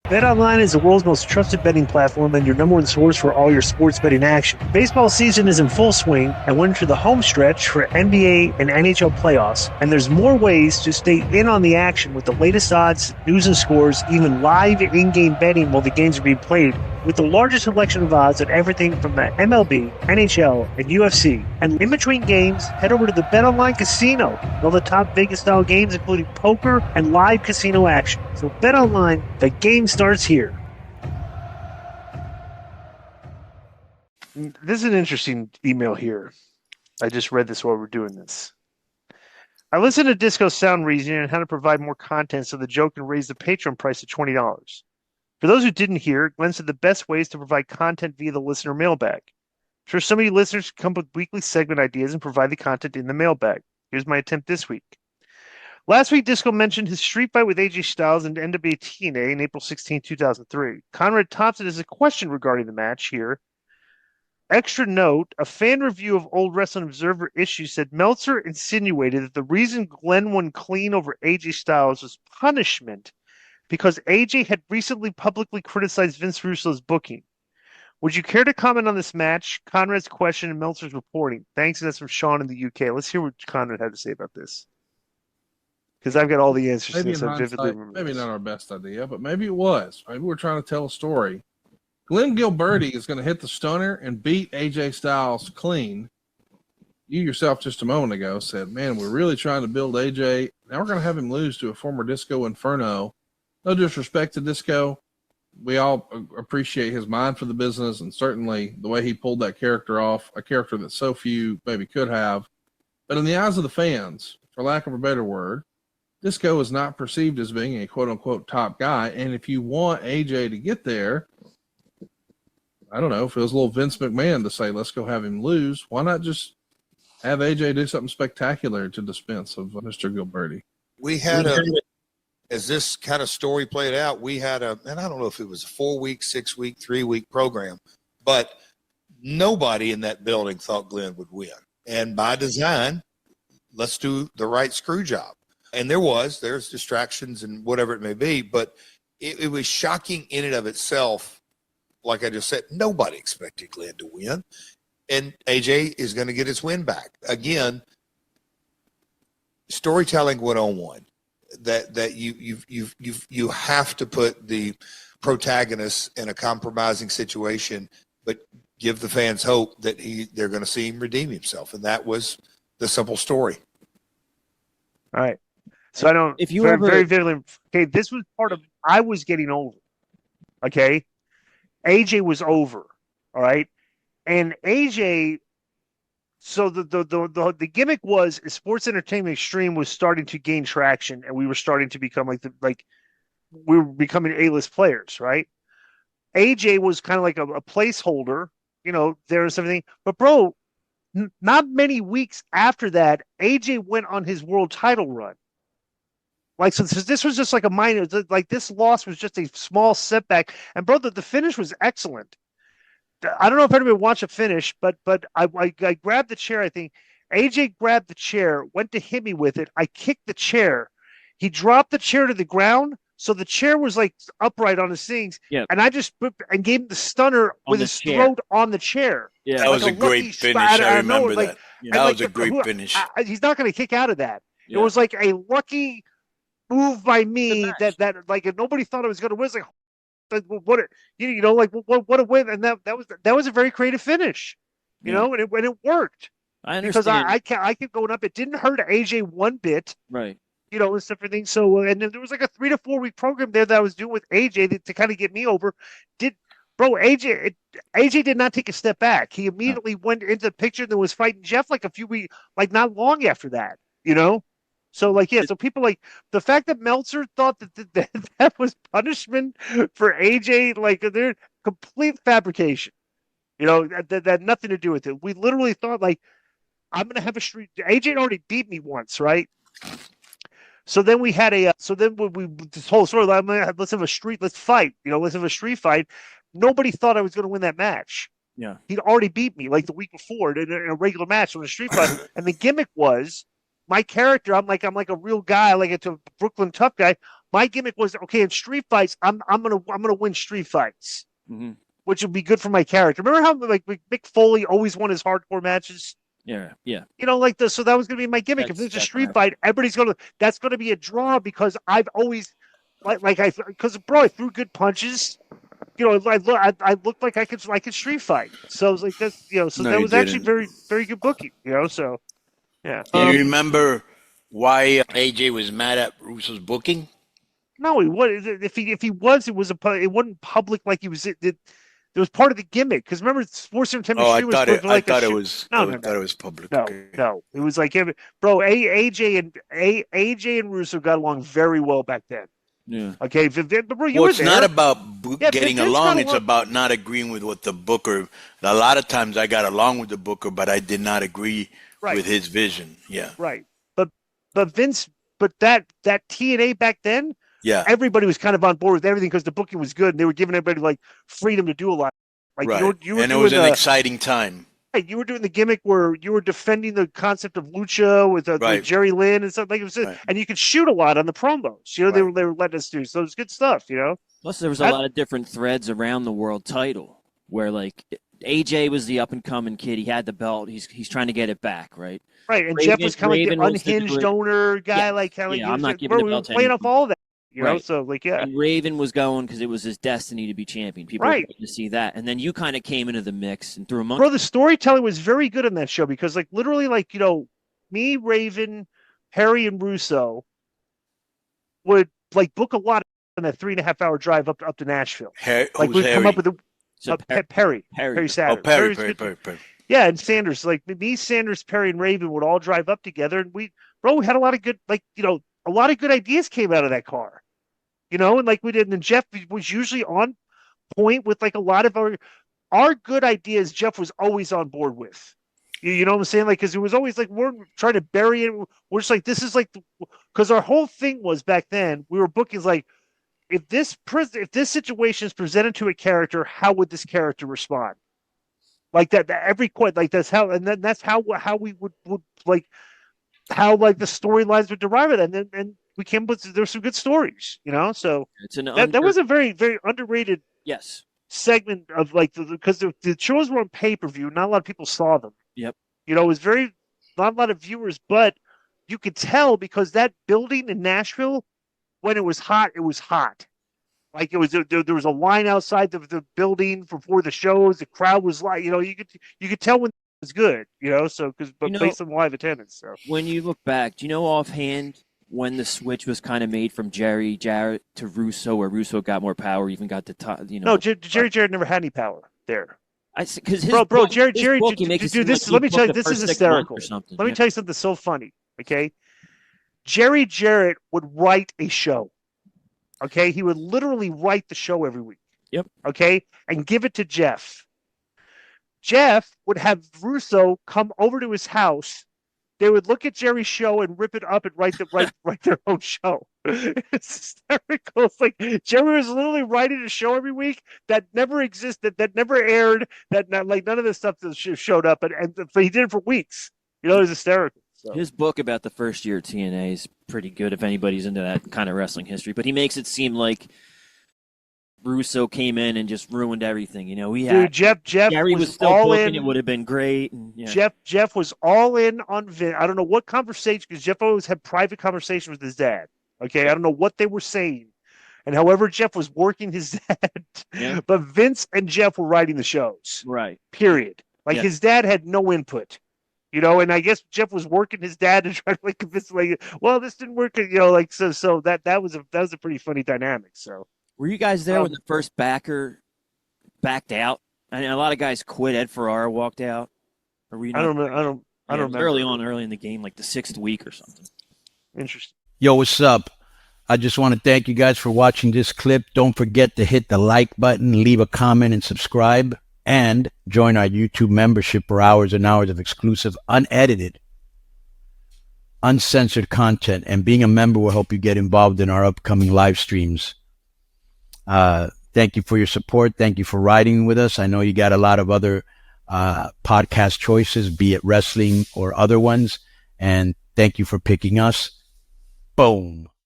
BetOnline is the world's most trusted betting platform and your number one source for all your sports betting action. Baseball season is in full swing, and we're into the home stretch for NBA and NHL playoffs. And there's more ways to stay in on the action with the latest odds, news and scores, even live in-game betting while the games are being played. With the largest selection of odds on everything from the MLB, NHL, and UFC. And in between games, head over to the BetOnline Casino. All the top Vegas-style games, including poker and live casino action. So BetOnline, the game starts here. This is an interesting email here. I just read this while we're doing this. I listened to Disco's sound reasoning on how to provide more content so the joke can raise the Patreon price to $20. For those who didn't hear, Glenn said the best way is to provide content via the listener mailbag. I'm sure some of you listeners come up with weekly segment ideas and provide the content in the mailbag. Here's my attempt this week. Last week, Disco mentioned his street fight with AJ Styles in NWA TNA in April 16, 2003. Conrad Thompson has a question regarding the match here. Extra note, a fan review of Old Wrestling Observer issue said Meltzer insinuated that the reason Glenn won clean over AJ Styles was punishment because AJ had recently publicly criticized Vince Russo's booking. Would you care to comment on this match? Conrad's question and Meltzer's reporting. Thanks, and that's from Sean in the UK. Let's hear what Conrad had to say about this. Because I've got all the answers to this. I vividly remember maybe not our best idea, but maybe it was. Maybe we're trying to tell a story. Glenn Gilberti is going to hit the stunner and beat AJ Styles clean. You yourself just a moment ago said, man, we're really trying to build AJ. Now we're going to have him lose to a former Disco Inferno. No disrespect to Disco. We all appreciate his mind for the business and certainly the way he pulled that character off, a character that so few maybe could have. But in the eyes of the fans, for lack of a better word, Disco is not perceived as being a quote-unquote top guy. And if you want AJ to get there, I don't know, if it was a little Vince McMahon to say, let's go have him lose, why not just have AJ do something spectacular to dispense of Mr. Gilberti? We had as this kind of story played out, we had and I don't know if it was a 4-week, 6-week, 3-week program, but nobody in that building thought Glenn would win. And by design, let's do the right screw job. And there's distractions and whatever it may be, but it was shocking in and of itself. Like I just said, nobody expected Glenn to win, and AJ is going to get his win back. Again, storytelling 101. That you have to put the protagonist in a compromising situation, but give the fans hope that they're going to see him redeem himself, and that was the simple story. All right. So I don't. If you very vividly. Okay, this was part of. I was getting over. Okay, AJ was over. All right, and AJ. So the gimmick was Sports Entertainment Extreme was starting to gain traction, and we were starting to become we were becoming A-list players, right? AJ was kind of like a placeholder, there and everything. But bro, not many weeks after that, AJ went on his world title run. So this was just like a minor, this loss was just a small setback. And bro, the finish was excellent. I don't know if anybody watched a finish, but I grabbed the chair. I think AJ grabbed the chair, went to hit me with it. I kicked the chair. He dropped the chair to the ground, so the chair was upright on his things. Yeah. And I just and gave him the stunner with his throat on the chair. Yeah, that was a great finish. I remember that. That was a great finish. He's not going to kick out of that. Yeah. It was like a lucky move by me that nobody thought I was going to win. What a win, and that was a very creative finish, and it worked. I understand because I kept going up. It didn't hurt AJ one bit, right? And stuff everything. So and then there was like a 3 to 4 week program there that I was doing with AJ to kind of get me over. AJ did not take a step back. He immediately went into the picture and was fighting Jeff a few weeks, not long after that, So so people the fact that Meltzer thought that was punishment for AJ, they're complete fabrication. That had nothing to do with it. We literally thought I'm going to have a street. AJ had already beat me once, right? So then we had this whole story. Let's have a street. Let's fight. Let's have a street fight. Nobody thought I was going to win that match. Yeah, he'd already beat me the week before in a regular match on a street fight, and the gimmick was. My character, I'm like a real guy, it's a Brooklyn tough guy. my gimmick was, okay, in street fights, I'm gonna win street fights, which would be good for my character. Remember how like Mick Foley always won his hardcore matches? Yeah. You know, like this. So that was gonna be my gimmick. If there's a street fight, that's gonna be a draw because I've always because I threw good punches. You know, I looked like I could street fight. So I was like, that's, you know, so that was actually very, very good booking. You know, so yeah. Do you remember why AJ was mad at Russo's booking? No, he was. If he was, it wasn't public like he was. It was part of the gimmick. Because remember, Sports Entertainment Street was I thought it was public. No, it was like, bro, AJ and Russo got along very well back then. Yeah. Okay, but bro, it's not about getting along. It's about not agreeing with what the booker. A lot of times I got along with the booker, but I did not agree with his vision. Yeah. Right. But Vince, that TNA back then, everybody was kind of on board with everything because the booking was good and they were giving everybody like freedom to do a lot. Like you were and it was an exciting time. Right, you were doing the gimmick where you were defending the concept of lucha with Jerry Lynn and stuff like it was, and you could shoot a lot on the promos. You know, they were letting us do, so it was good stuff. You know. Plus, there was a lot of different threads around the world title where like AJ was the up and coming kid. He had the belt. He's trying to get it back, right? Right, and Jeff was kind of like the unhinged owner guy, I'm not giving the belt to playing off all that. You know, so like, And Raven was going because it was his destiny to be champion. People were going to see that. And then you kind of came into the mix and threw a monkey. Bro, the storytelling was very good on that show because, like, literally, like, you know, me, Raven, Harry, and Russo would, like, book a lot on that 3.5-hour drive up to Nashville. Like, we'd come up with Perry Sanders. Perry. Yeah, and Sanders. Like, me, Sanders, Perry, and Raven would all drive up together. And we had a lot of good, like, you know, a lot of good ideas came out of that car. You know, and like we did, and Jeff was usually on point with like a lot of our good ideas. Jeff was always on board with. You know what I'm saying? Like, because it was always like we're trying to bury it. We're just like, this is like, because our whole thing was back then we were booking like, if this situation is presented to a character, how would this character respond? Like that every quite like that's how, and then that's how we would like how like the storylines would derive it, and we came up with there's some good stories, you know. So that was a very, very underrated segment of like because the shows were on pay-per-view. Not a lot of people saw them. Yep. You know, it was not a lot of viewers, but you could tell because that building in Nashville, when it was hot, it was hot. Like it was there was a line outside the building before the shows. The crowd was like, you know, you could tell when it was good, you know. So based on live attendance. So when you look back, do you know offhand when the switch was kind of made from Jerry Jarrett to Russo, where Russo got more power, even got the top, you know? No, Jerry Jarrett never had any power there. Because Jerry, dude, this. Let me tell you, this is hysterical. Let me tell you something so funny. Okay, Jerry Jarrett would write a show. Okay, he would literally write the show every week. Yep. Okay, and give it to Jeff. Jeff would have Russo come over to his house. They would look at Jerry's show and rip it up and write their own show. It's hysterical. It's like Jerry was literally writing a show every week that never existed, that never aired, that like none of this stuff showed up, and he did it for weeks. You know, it was hysterical. So. His book about the first year of TNA is pretty good if anybody's into that kind of wrestling history, but he makes it seem like Russo came in and just ruined everything. You know, Jeff Jerry was still all booking, in. It would have been great. And, Jeff was all in on Vince. I don't know what conversation, because Jeff always had private conversations with his dad. Okay, I don't know what they were saying, and however Jeff was working his dad, but Vince and Jeff were writing the shows. Right. Period. Like his dad had no input. You know, and I guess Jeff was working his dad to try to like convince, like, well, this didn't work. You know, like so that was a pretty funny dynamic. So. Were you guys there when the first backer backed out? I mean, a lot of guys quit. Ed Ferrara walked out. Or were you not? I don't remember. Early in the game, like the 6th week or something. Interesting. Yo, what's up? I just want to thank you guys for watching this clip. Don't forget to hit the like button, leave a comment, and subscribe. And join our YouTube membership for hours and hours of exclusive, unedited, uncensored content. And being a member will help you get involved in our upcoming live streams. Thank you for your support. Thank you for riding with us. I know you got a lot of other podcast choices, be it wrestling or other ones. And thank you for picking us. Boom.